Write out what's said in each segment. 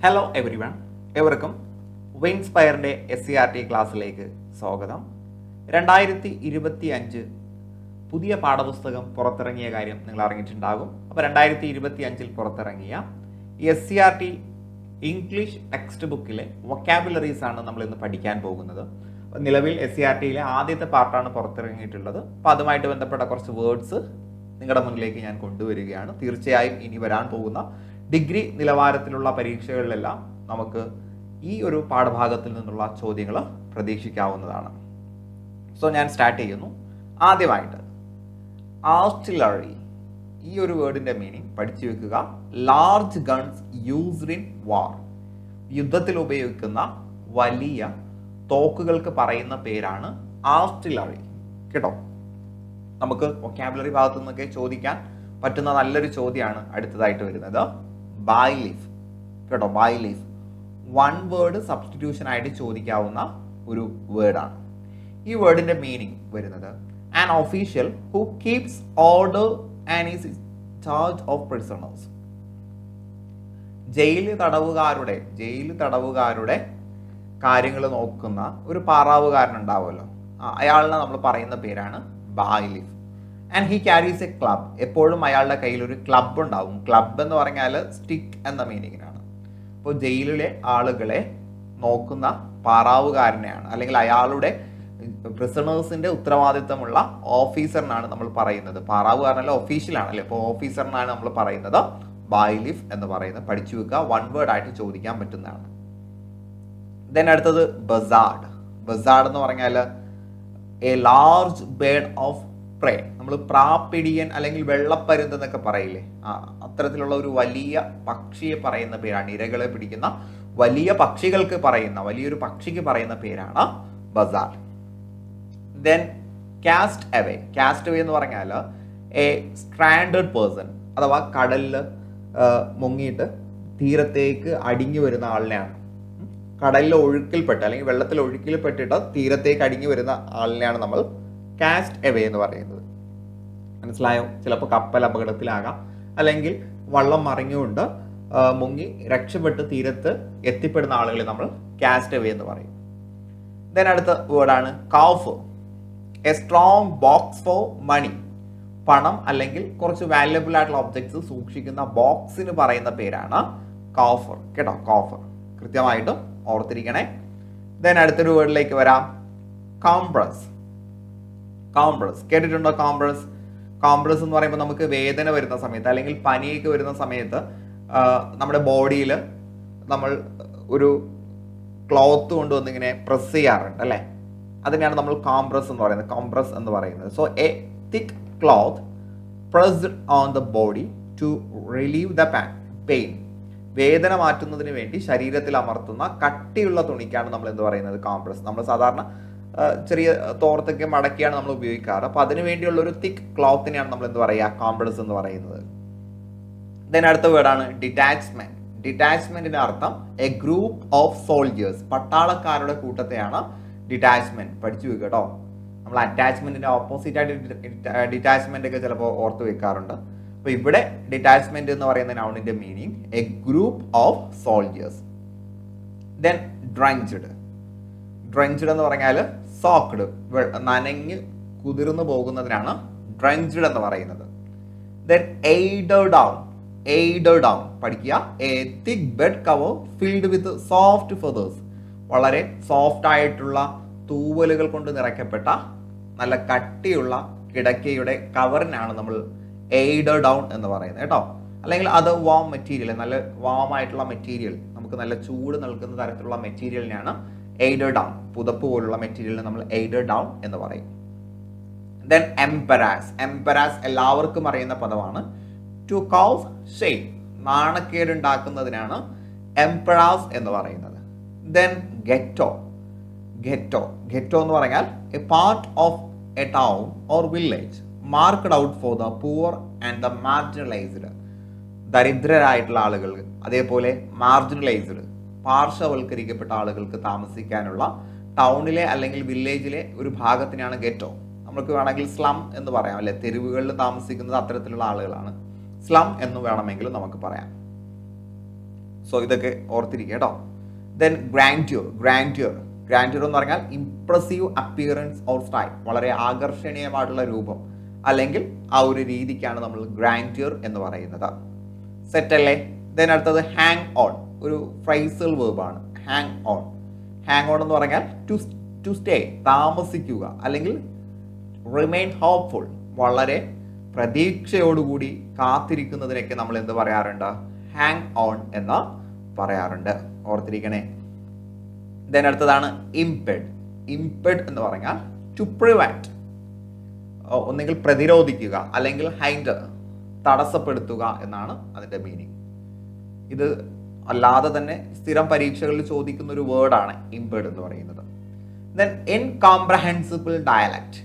Hello every one, എവർക്കും വിൻസ്പയറിൻ്റെ SCRT ക്ലാസ്സിലേക്ക് സ്വാഗതം. 2025 പുതിയ പാഠപുസ്തകം പുറത്തിറങ്ങിയ കാര്യം നിങ്ങൾ അറിഞ്ഞിട്ടുണ്ടാകും. അപ്പോൾ 2025 പുറത്തിറങ്ങിയ SCRT ഇംഗ്ലീഷ് ടെക്സ്റ്റ് ബുക്കിലെ വൊക്കാബുലറീസ് ആണ് നമ്മൾ ഇന്ന് പഠിക്കാൻ പോകുന്നത്. നിലവിൽ SCRTയിലെ ആദ്യത്തെ പാർട്ടാണ് പുറത്തിറങ്ങിയിട്ടുള്ളത്. അപ്പോൾ അതുമായിട്ട് ബന്ധപ്പെട്ട കുറച്ച് വേർഡ്സ് നിങ്ങളുടെ മുന്നിലേക്ക് ഞാൻ കൊണ്ടുവരികയാണ്. തീർച്ചയായും ഇനി വരാൻ പോകുന്ന ഡിഗ്രി നിലവാരത്തിലുള്ള പരീക്ഷകളിലെല്ലാം നമുക്ക് ഈ ഒരു പാഠഭാഗത്തിൽ നിന്നുള്ള ചോദ്യങ്ങൾ പ്രതീക്ഷിക്കാവുന്നതാണ്. സോ ഞാൻ സ്റ്റാർട്ട് ചെയ്യുന്നു. ആദ്യമായിട്ട് ആർട്ടിലറി, ഈ ഒരു വേർഡിൻ്റെ മീനിങ് പഠിച്ചു വെക്കുക. ലാർജ് ഗൺസ് യൂസ്ഡ് ഇൻ വാർ, യുദ്ധത്തിൽ ഉപയോഗിക്കുന്ന വലിയ തോക്കുകൾക്ക് പറയുന്ന പേരാണ് ആർട്ടിലറി. കേട്ടോ, നമുക്ക് വൊക്കാബുലറി ഭാഗത്തു നിന്നൊക്കെ ചോദിക്കാൻ പറ്റുന്ന നല്ലൊരു ചോദ്യമാണ് അടുത്തതായിട്ട് വരുന്നത്. Bailiff. കേട്ടോ, bailiff one word substitution ആയിട്ട് ചോദിക്കാവുന്ന ഒരു വേർഡാണ്. ഈ വേർഡിന്റെ മീനിങ് വരുന്നത് an official who keeps order and is charge of prisoners. Jail തടവുകാരുടെ കാര്യങ്ങൾ നോക്കുന്ന ഒരു പാറാവുകാരൻ ഉണ്ടാവുമല്ലോ, അയാളിനെ നമ്മൾ പറയുന്ന പേരാണ് bailiff. And he carries a club, എപ്പോഴും അയാളുടെ കയ്യിൽ ഒരു ക്ലബ് ഉണ്ടാവും. ക്ലബ് എന്ന് പറഞ്ഞാൽ സ്റ്റിക്ക് എന്ന മീനിങ്ങിനാണ്. അപ്പോൾ ജയിലിലെ ആളുകളെ നോക്കുന്ന പാറാവുകാരനെയാണ്, അല്ലെങ്കിൽ അയാളുടെ പ്രിസണേഴ്സിന്റെ ഉത്തരവാദിത്തമുള്ള ഓഫീസറിനാണ് നമ്മൾ പറയുന്നത്. പാറാവുകാരനല്ല, ഒഫീഷ്യലാണല്ലേ, അപ്പോൾ ഓഫീസറിനാണ് നമ്മൾ പറയുന്നത് ബൈ ലീഫ് എന്ന് പറയുന്നത്. പഠിച്ചു വെക്കുക, വൺ വേർഡ് ആയിട്ട് ചോദിക്കാൻ പറ്റുന്നതാണ്. ദെൻ അടുത്തത് ബസാർഡ്. ബസാർഡ് എന്ന് പറഞ്ഞാൽ എ ലാർജ് ബേർഡ് ഓഫ് പ്രേ. നമ്മൾ പ്രാപ്പിടിയൻ അല്ലെങ്കിൽ വെള്ളപ്പരുന്ത് എന്നൊക്കെ പറയില്ലേ, അത്തരത്തിലുള്ള ഒരു വലിയ പക്ഷിയെ പറയുന്ന പേരാണ്. ഇരകളെ പിടിക്കുന്ന വലിയ പക്ഷികൾക്ക് പറയുന്ന, വലിയൊരു പക്ഷിക്ക് പറയുന്ന പേരാണ് buzzard. Then cast away. Cast away എന്ന് പറഞ്ഞാൽ എ സ്ട്രാൻഡഡ് പേഴ്സൺ, അഥവാ കടലിൽ മുങ്ങിയിട്ട് തീരത്തേക്ക് അടിഞ്ഞു വരുന്ന ആളിനെയാണ്. കടലിൽ ഒഴുക്കിൽപ്പെട്ട് അല്ലെങ്കിൽ വെള്ളത്തിൽ ഒഴുക്കിൽപ്പെട്ടിട്ട് തീരത്തേക്ക് അടിഞ്ഞു വരുന്ന ആളിനെയാണ് നമ്മൾ കാസ്റ്റ് എവേ എന്ന് പറയുന്നത്. മനസ്സിലായോ? ചിലപ്പോൾ കപ്പൽ അപകടത്തിലാകാം, അല്ലെങ്കിൽ വള്ളം മറിഞ്ഞുകൊണ്ട് മുങ്ങി രക്ഷപ്പെട്ട് തീരത്ത് എത്തിപ്പെടുന്ന ആളുകളെ നമ്മൾ കാസ്റ്റ് എവേ എന്ന് പറയും. ദെൻ അടുത്ത വേർഡാണ് coffer. A strong box for money. പണം അല്ലെങ്കിൽ കുറച്ച് വാല്യബിൾ ആയിട്ടുള്ള ഒബ്ജക്ട്സ് സൂക്ഷിക്കുന്ന ബോക്സിന് പറയുന്ന പേരാണ് കൗഫർ. കേട്ടോ, കൗഫർ കൃത്യമായിട്ടും ഓർത്തിരിക്കണേ. ദെൻ അടുത്തൊരു വേർഡിലേക്ക് വരാം, കോംപ്രസ്. കോംപ്രസ് കേട്ടിട്ടുണ്ടോ? കോംപ്രസ് എന്ന് പറയുമ്പോൾ നമുക്ക് വേദന വരുന്ന സമയത്ത് അല്ലെങ്കിൽ പനിയൊക്കെ വരുന്ന സമയത്ത് നമ്മുടെ ബോഡിയിൽ നമ്മൾ ഒരു ക്ലോത്ത് കൊണ്ടുവന്ന് ഇങ്ങനെ പ്രസ് ചെയ്യാറുണ്ട് അല്ലേ, അതിനെയാണ് നമ്മൾ കോംപ്രസ് എന്ന് പറയുന്നത്. കോംപ്രസ് എന്ന് പറയുന്നത്. So a thick cloth pressed on the body to relieve the pain. വേദന മാറ്റുന്നതിന് വേണ്ടി ശരീരത്തിൽ അമർത്തുന്ന കട്ടിയുള്ള തുണിക്കാണ് നമ്മൾ എന്ത് പറയുന്നത്? കോംപ്രസ്. നമ്മൾ സാധാരണ ചെറിയ തോർത്തൊക്കെ മടക്കിയാണ് നമ്മൾ ഉപയോഗിക്കാറ്. അപ്പോൾ അതിനു വേണ്ടിയുള്ള ഒരു തിക്ക് ക്ലോത്തിനെയാണ് നമ്മൾ എന്ത് പറയുക? കോംപ്രസ് എന്ന് പറയുന്നത്. ദെൻ അടുത്ത വേർഡാണ് ഡിറ്റാച്ച്മെന്റ്. ഡിറ്റാച്ച്മെന്റിന്റെ അർത്ഥം എ ഗ്രൂപ്പ് ഓഫ് സോൾജേഴ്സ്. പട്ടാളക്കാരുടെ കൂട്ടത്തെയാണ് ഡിറ്റാച്ച്മെന്റ്. പഠിച്ചു വെക്കുക കേട്ടോ. നമ്മൾ അറ്റാച്ച്മെന്റിന്റെ ഓപ്പോസിറ്റ് ആയിട്ട് ഡിറ്റാച്ച്മെന്റ് ഒക്കെ ചിലപ്പോൾ ഓർത്ത് വെക്കാറുണ്ട്. അപ്പോൾ ഇവിടെ ഡിറ്റാച്ച്മെന്റ് എന്ന് പറയുന്ന നൗണിന്റെ meaning a group of soldiers. Then drenched. Drenched എന്ന് പറഞ്ഞാൽ സോക്ക്ഡ്, നനഞ്ഞ് കുതിർന്നു പോകുന്നതിനാണ് ഡ്രഞ്ച്ഡ് എന്ന് പറയുന്നത്. Then eiderdown. Eiderdown പഠിക്കുക. A thick bed cover filled with soft feathers. വളരെ സോഫ്റ്റ് ആയിട്ടുള്ള തൂവലുകൾ കൊണ്ട് നിറയ്ക്കപ്പെട്ട നല്ല കട്ടിയുള്ള കിടക്കയുടെ കവറിനാണ് നമ്മൾ എയ്ഡർ ഡൗൺ എന്ന് പറയുന്നത് കേട്ടോ. അല്ലെങ്കിൽ അത് വാം മെറ്റീരിയൽ, നല്ല വാം ആയിട്ടുള്ള മെറ്റീരിയൽ, നമുക്ക് നല്ല ചൂട് നൽകുന്ന തരത്തിലുള്ള മെറ്റീരിയലിനാണ് എയ്ഡർ ഡൗൺ. പുതപ്പ് പോലുള്ള മെറ്റീരിയലിന് നമ്മൾ എയ്ഡർ ഡൗൺ എന്ന് പറയും. ദെൻ എംബറാസ്. എംബറാസ് എല്ലാവർക്കും അറിയുന്ന പദമാണ്. ടു കോസ് ഷെയിം, നാണക്കേടുണ്ടാക്കുന്നതിനാണ് എംബറാസ് എന്ന് പറയുന്നത്. Then ghetto. ഗെറ്റോ എന്ന് പറഞ്ഞാൽ a part of a town or village marked out for the poor and the marginalised. ദരിദ്രരായിട്ടുള്ള ആളുകൾ, അതേപോലെ മാർജിനലൈസ്ഡ് പാർശ്വവൽക്കരിക്കപ്പെട്ട ആളുകൾക്ക് താമസിക്കാനുള്ള ടൗണിലെ അല്ലെങ്കിൽ വില്ലേജിലെ ഒരു ഭാഗത്തിനാണ് ഗെറ്റോ. നമുക്ക് വേണമെങ്കിൽ സ്ലം എന്ന് പറയാം അല്ലെ, തെരുവുകളിൽ താമസിക്കുന്നത് അത്തരത്തിലുള്ള ആളുകളാണ്. സ്ലം എന്ന് വേണമെങ്കിലും നമുക്ക് പറയാം. സോ ഇതൊക്കെ ഓർത്തിരിക്കുക കേട്ടോ. ദെൻ ഗ്രാൻഡ്യൂർ എന്ന് പറഞ്ഞാൽ ഇംപ്രസീവ് അപ്പിയറൻസ് ഓർ സ്റ്റൈൽ, വളരെ ആകർഷണീയമായിട്ടുള്ള രൂപം അല്ലെങ്കിൽ ആ ഒരു രീതിക്കാണ് നമ്മൾ ഗ്രാൻഡ്യൂർ എന്ന് പറയുന്നത്. സെറ്റ് അല്ലേ? ദെൻ അടുത്തത് ഹാങ് ഓൺ, ഒരു ഫ്രൈസൽ വേർബാണ് ഹാങ് ഓൺ. ഹാങ് ഓൺ എന്ന് പറഞ്ഞാൽ ടു സ്റ്റേ, താമസിക്കുക, അല്ലെങ്കിൽ റിമെയിൻ ഹോപ്പ്ഫുൾ, വളരെ പ്രതീക്ഷയോടുകൂടി കാത്തിരിക്കുന്നതിനൊക്കെ നമ്മൾ എന്ത് പറയാറുണ്ട്? ഹാങ് ഓൺ എന്ന് പറയാറുണ്ട്. ഓർത്തിരിക്കണേ. ദെൻ അടുത്തതാണ് ഇംപെഡ് എന്ന് പറഞ്ഞാൽ ടു പ്രിവെന്റ്, ഒന്നെങ്കിൽ പ്രതിരോധിക്കുക അല്ലെങ്കിൽ ഹൈൻഡർ, തടസ്സപ്പെടുത്തുക എന്നാണ് അതിൻ്റെ മീനിങ്. ഇത് അല്ലാതെ തന്നെ സ്ഥിരം പരീക്ഷകളിൽ ചോദിക്കുന്ന ഒരു വേർഡാണ് ഇംപെഡ് എന്ന് പറയുന്നത്. ദെൻ ഇൻകോംപ്രഹെൻസിബിൾ ഡയലക്റ്റ്,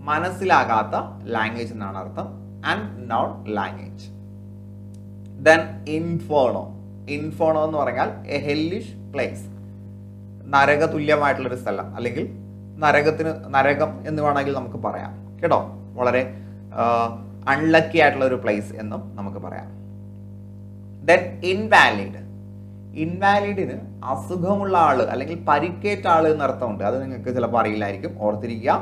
മനസ്സിലാകാത്ത ലാംഗ്വേജ് എന്നാണ് അർത്ഥം. And non language. ദെൻ ഇൻഫേർണോ എന്ന് പറഞ്ഞാൽ എ ഹെല്ലിഷ് പ്ലേസ്, നരക തുല്യമായിട്ടുള്ളൊരു സ്ഥലം, അല്ലെങ്കിൽ നരകം എന്ന് വേണമെങ്കിൽ നമുക്ക് പറയാം കേട്ടോ. വളരെ അൺലക്കി ആയിട്ടുള്ള ഒരു പ്ലേസ് എന്നും നമുക്ക് പറയാം. ദെൻ ഇൻവാലിഡിന് അസുഖമുള്ള ആള് അല്ലെങ്കിൽ പരിക്കേറ്റ ആള് എന്നർത്ഥമുണ്ട്. അത് നിങ്ങൾക്ക് ചിലപ്പോൾ അറിയില്ലായിരിക്കും. ഓർത്തിരിക്കുക,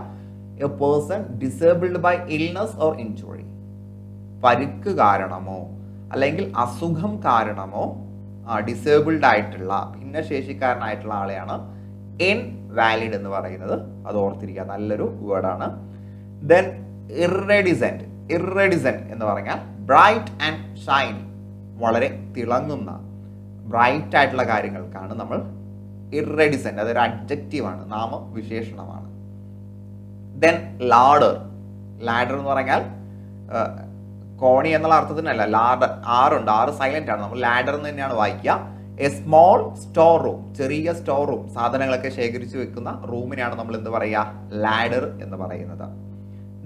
a person disabled by illness or injury. പരിക്ക് കാരണമോ അല്ലെങ്കിൽ അസുഖം കാരണമോ ഡിസേബിൾഡ് ആയിട്ടുള്ള, ഭിന്നശേഷിക്കാരനായിട്ടുള്ള ആളെയാണ് ഇൻവാലിഡ് എന്ന് പറയുന്നത്. അത് ഓർത്തിരിക്കുക, നല്ലൊരു വേർഡാണ്. ദെൻ ഇറഡിസെന്റ് എന്ന് പറഞ്ഞാൽ ബ്രൈറ്റ് ആൻഡ് ഷൈനി, വളരെ തിളങ്ങുന്ന ബ്രൈറ്റ് ആയിട്ടുള്ള കാര്യങ്ങൾക്കാണ് നമ്മൾ ഇറഡിസെന്റ്, അതൊരു അഡ്ജക്റ്റീവാണ്, നാമവിശേഷണമാണ്. ദെൻ ലാഡർ എന്ന് പറഞ്ഞാൽ കോണി എന്നുള്ള അർത്ഥത്തിനല്ല, ആറുണ്ട്, ആറ് സൈലന്റ് ആണ്, നമ്മൾ ലാഡർ എന്ന് തന്നെയാണ് വായിക്കുക. എ സ്മോൾ സ്റ്റോർ റൂം, ചെറിയ സ്റ്റോർ റൂം, സാധനങ്ങളൊക്കെ ശേഖരിച്ചു വെക്കുന്ന റൂമിനാണ് നമ്മൾ എന്ത് പറയുക? ലാഡർ എന്ന് പറയുന്നത്.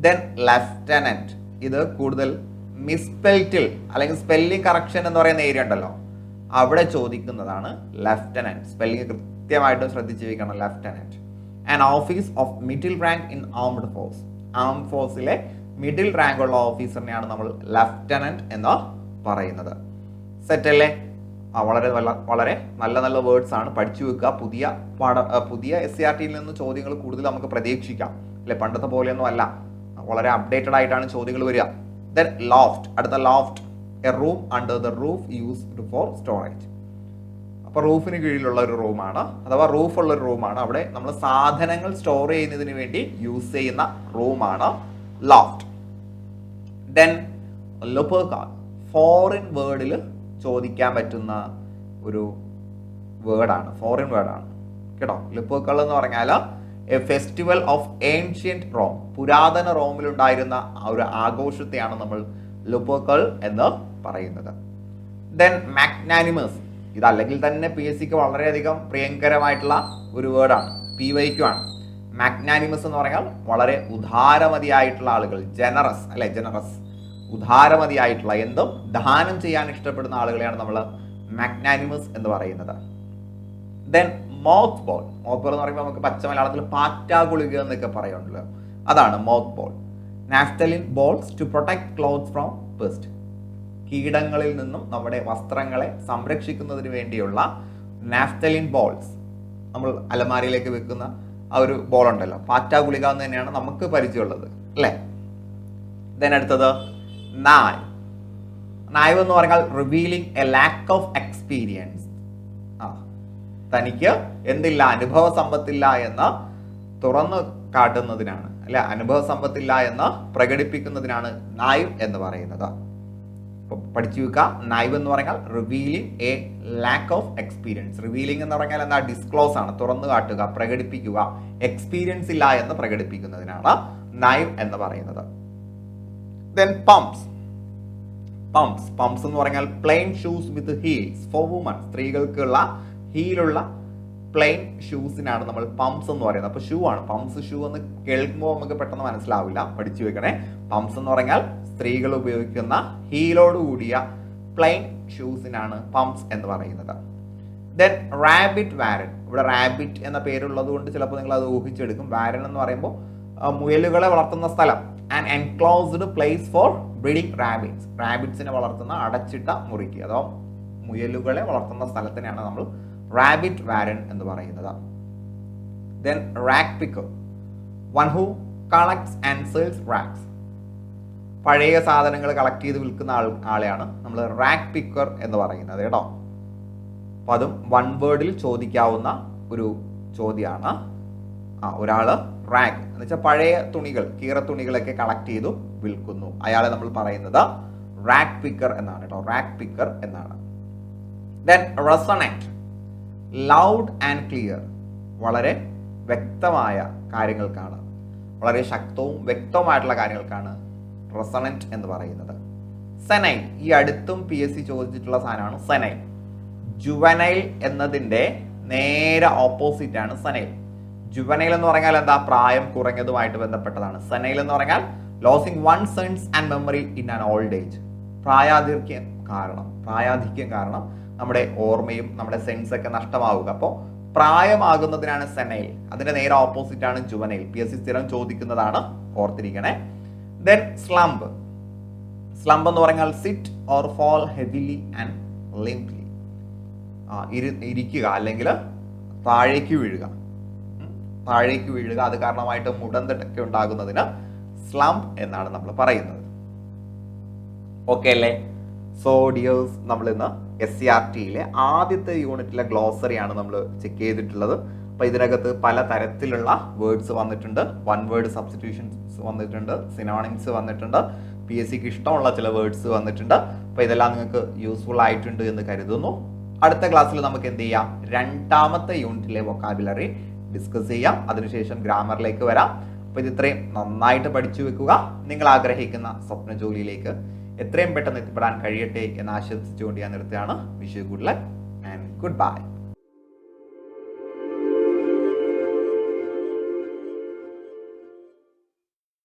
ദെൻ ലെഫ്റ്റനന്റ്, ഇത് കൂടുതൽ മിസ്പെൽറ്റിൽ അല്ലെങ്കിൽ സ്പെല്ലിംഗ് കറക്ഷൻ എന്ന് പറയുന്ന ഏരിയ ഉണ്ടല്ലോ, അവിടെ ചോദിക്കുന്നതാണ് ലെഫ്റ്റനന്റ്. സ്പെല്ലിംഗ് കൃത്യമായിട്ടും ശ്രദ്ധിച്ചു വെക്കണം. Lieutenant. An office of middle rank in armed force, armed ഫോഴ്സിലെ മിഡിൽ റാങ്ക് ഉള്ള ഓഫീസറിനെയാണ് നമ്മൾ ലെഫ്റ്റനന്റ് എന്ന് പറയുന്നത്. സെറ്റ് അല്ലേ? വളരെ വളരെ നല്ല വേർഡ്സ് ആണ്, പഠിച്ചു വെക്കുക. പുതിയ SCRT നിന്ന് ചോദ്യങ്ങൾ കൂടുതൽ നമുക്ക് പ്രതീക്ഷിക്കാം അല്ലെ? പണ്ടത്തെ പോലെയൊന്നും അല്ല, വളരെ അപ്ഡേറ്റഡ് ആയിട്ടാണ് ചോദ്യങ്ങൾ വരിക. ദെൻ അടുത്ത loft, A room under the roof used for storage. അപ്പോൾ റൂഫിന് കീഴിലുള്ള ഒരു റൂമാണ്, അഥവാ റൂഫുള്ള ഒരു റൂമാണ്. അവിടെ നമ്മൾ സാധനങ്ങൾ സ്റ്റോർ ചെയ്യുന്നതിന് വേണ്ടി യൂസ് ചെയ്യുന്ന റൂമാണ് ലോഫ്റ്റ്. ദെൻ ലുപേർക്കാൾ, ഫോറിൻ വേർഡിൽ ചോദിക്കാൻ പറ്റുന്ന ഒരു വേർഡാണ്, ഫോറിൻ വേർഡാണ് കേട്ടോ. ലുപേർക്കാൾ എന്ന് പറഞ്ഞാൽ a festival of ancient Rome, പുരാതന റോമിലുണ്ടായിരുന്ന ആ ഒരു ആഘോഷത്തെയാണ് നമ്മൾ ലുപേർക്കാൾ എന്ന് പറയുന്നത്. ദെൻ മാഗ്നാനിമസ്, ഇതല്ലെങ്കിൽ തന്നെ PSCക്ക് വളരെയധികം പ്രിയങ്കരമായിട്ടുള്ള ഒരു വേർഡാണ്, PYQ ആണ്. മാഗ്നാനിമസ് എന്ന് പറഞ്ഞാൽ വളരെ ഉദാരമതിയായിട്ടുള്ള ആളുകൾ, ജനറസ്, ഉദാരമതിയായിട്ടുള്ള, എന്തും ദാനം ചെയ്യാൻ ഇഷ്ടപ്പെടുന്ന ആളുകളെയാണ് നമ്മൾ മാഗ്നാനിമസ് എന്ന് പറയുന്നത്. ദെൻ മൗത്ത് ബോൾ എന്ന് പറയുമ്പോൾ നമുക്ക് പച്ച മലയാളത്തിൽ പാറ്റാ ഗുളിക എന്നൊക്കെ പറയുന്നുണ്ടല്ലോ, അതാണ് mothball. Naphthalene balls to protect clothes from pest, കീടങ്ങളിൽ നിന്നും നമ്മുടെ വസ്ത്രങ്ങളെ സംരക്ഷിക്കുന്നതിന് വേണ്ടിയുള്ള നാഫ്തലിൻ ബോൾസ്, നമ്മൾ അലമാരിയിലേക്ക് വെക്കുന്ന ആ ഒരു ബോൾ ഉണ്ടല്ലോ, പാറ്റാ ഗുളിക എന്ന് തന്നെയാണ് നമുക്ക് പരിചയമുള്ളത് അല്ലേ? ദെൻ അടുത്തത് നായ് എന്ന് പറഞ്ഞാൽ revealing A lack of experience, തനിക്ക് എന്തില്ല, അനുഭവ സമ്പത്തില്ല എന്ന് തുറന്നു കാട്ടുന്നതിനാണ് അല്ലെ, അനുഭവ സമ്പത്തില്ല എന്ന് പ്രകടിപ്പിക്കുന്നതിനാണ് നായ് എന്ന് പറയുന്നത്. പഠിച്ചു വെക്കുക, നായ് എന്ന് പറഞ്ഞാൽ revealing A lack of experience. Revealing എന്ന് പറഞ്ഞാൽ എന്താ? ഡിസ്ക്ലോസ് ആണ്, തുറന്നു കാട്ടുക, പ്രകടിപ്പിക്കുക. എക്സ്പീരിയൻസ് ഇല്ല എന്ന് പ്രകടിപ്പിക്കുന്നതിനാണ് നായ് എന്ന് പറയുന്നത്. ദെൻ പംപ്സ് എന്ന് പറഞ്ഞാൽ plain shoes with heels four woman, സ്ത്രീകൾക്കുള്ള ഹീലുള്ള plain ഷൂസിനാണ് നമ്മൾ പംപ്സ് എന്ന് പറയുന്നത്. അപ്പോൾ ഷൂ ആണ്, പംപ്സ് ഷൂ എന്ന് കേൾക്കുമ്പോൾ നമുക്ക് പെട്ടെന്ന് മനസ്സിലാവില്ല, പഠിച്ചു വെക്കണേ. പംപ്സ് എന്ന് പറഞ്ഞാൽ സ്ത്രീകൾ ഉപയോഗിക്കുന്ന ഹീലോട് കൂടിയ പ്ലെയിൻ ഷൂസിനാണ് പംപ്സ് എന്ന് പറയുന്നത്. ദെൻ റാബിറ്റ് വാരൻ, ഇവിടെ റാബിറ്റ് എന്ന പേരുള്ളത് കൊണ്ട് ചിലപ്പോൾ നിങ്ങൾ അത് ഊഹിച്ചെടുക്കും. വാരൻ എന്ന് പറയുമ്പോൾ മുയലുകളെ വളർത്തുന്ന സ്ഥലം. And enclosed place for breeding rabbits, റാബിറ്റ്സിനെ വളർത്തുന്ന അടച്ചിട്ട മുറിക്ക്, അതോ മുയലുകളെ വളർത്തുന്ന സ്ഥലത്തിനെയാണ് നമ്മൾ റാബിറ്റ് വാരൻ എന്ന് പറയുന്നത്. Then rag picker, one who collects and sales rags. പഴയ സാധനങ്ങൾ കളക്ട് ചെയ്ത് വിൽക്കുന്ന ആളെയാണ് നമ്മൾ റാഗ് പിക്കർ എന്ന് പറയുന്നത് കേട്ടോ. അപ്പം അതും വൺ വേർഡിൽ ചോദിക്കാവുന്ന ഒരു ചോദ്യമാണ്. ഒരാൾ റാഗ് എന്ന് വെച്ചാൽ പഴയ തുണികൾ, കീറ തുണികളൊക്കെ കളക്ട് ചെയ്തു വിൽക്കുന്നു, അയാളെ നമ്മൾ പറയുന്നത് റാഗ് പിക്കർ എന്നാണ് കേട്ടോ, റാഗ് പിക്കർ എന്നാണ്. Then resonant, loud and clear, വളരെ വ്യക്തമായ കാര്യങ്ങൾക്കാണ്, വളരെ ശക്തവും വ്യക്തവുമായിട്ടുള്ള കാര്യങ്ങൾക്കാണ് റെസൊണന്റ് എന്ന് പറയുന്നത്. സെനൈൽ, ഈ അടുത്തും PSC ചോദിച്ചിട്ടുള്ള സാധനമാണ് സെനൈൽ. ജുവനൈൽ എന്നതിൻ്റെ നേരെ ഓപ്പോസിറ്റ് ആണ് സെനൈൽ. ജുവനൈൽ എന്ന് പറഞ്ഞാൽ എന്താ, പ്രായം കുറഞ്ഞതുമായിട്ട് ബന്ധപ്പെട്ടതാണ്. സെനൈൽ എന്ന് പറഞ്ഞാൽ losing one sense and memory in an old age. പ്രായാധിക്യം കാരണം നമ്മുടെ ഓർമ്മയും നമ്മുടെ സെൻസ് ഒക്കെ നഷ്ടമാവുക. അപ്പോൾ പ്രായമാകുന്നതിനാണ് സെനൈൽ, അതിന്റെ നേരെ ഓപ്പോസിറ്റ് ആണ് ജുവനൈൽ. PSC സ്ഥിരം ചോദിക്കുന്നതാണ്, ഓർത്തിരിക്കണേ. ദെൻ സ്ലംബ്, സ്ലംബ് എന്ന് പറഞ്ഞാൽ sit or fall heavily and limply, ഇരിക്കുക അല്ലെങ്കിൽ താഴേക്ക് വീഴുക, അത് കാരണമായിട്ട് മുടന്തൊക്കെ ഉണ്ടാകുന്നതിന് സ്ലംബ് എന്നാണ് നമ്മൾ പറയുന്നത്. ഓക്കെ അല്ലേ? സോ ഡിയേഴ്സ്, നമ്മൾ ഇന്ന് SCRTയിലെ ആദ്യത്തെ യൂണിറ്റിലെ ഗ്ലോസറിയാണ് നമ്മൾ ചെക്ക് ചെയ്തിട്ടുള്ളത്. അപ്പോൾ ഇതിനകത്ത് പല തരത്തിലുള്ള വേർഡ്സ് വന്നിട്ടുണ്ട്, വൺ വേർഡ് സബ്സ്റ്റിറ്റ്യൂഷൻസ് വന്നിട്ടുണ്ട്, സിനോണിംസ് വന്നിട്ടുണ്ട്, PSCക്ക് ഇഷ്ടമുള്ള ചില വേർഡ്സ് വന്നിട്ടുണ്ട്. അപ്പോൾ ഇതെല്ലാം നിങ്ങൾക്ക് യൂസ്ഫുൾ ആയിട്ടുണ്ട് എന്ന് കരുതുന്നു. അടുത്ത ക്ലാസ്സിൽ നമുക്ക് എന്ത് ചെയ്യാം, രണ്ടാമത്തെ യൂണിറ്റിലെ വൊക്കാബുലറി ഡിസ്കസ് ചെയ്യാം. അതിനുശേഷം ഗ്രാമറിലേക്ക് വരാം. അപ്പോൾ ഇത് ഇത്രയും നന്നായിട്ട് പഠിച്ചു വെക്കുക. നിങ്ങൾ ആഗ്രഹിക്കുന്ന സ്വപ്ന ജോലിയിലേക്ക് എത്രയും പെട്ടെന്ന് എത്തിപ്പെടാൻ കഴിയട്ടെ എന്ന് ആശംസിച്ചുകൊണ്ട് ഞാൻ നിർത്തുകയാണ്. Wish you good luck and good bye.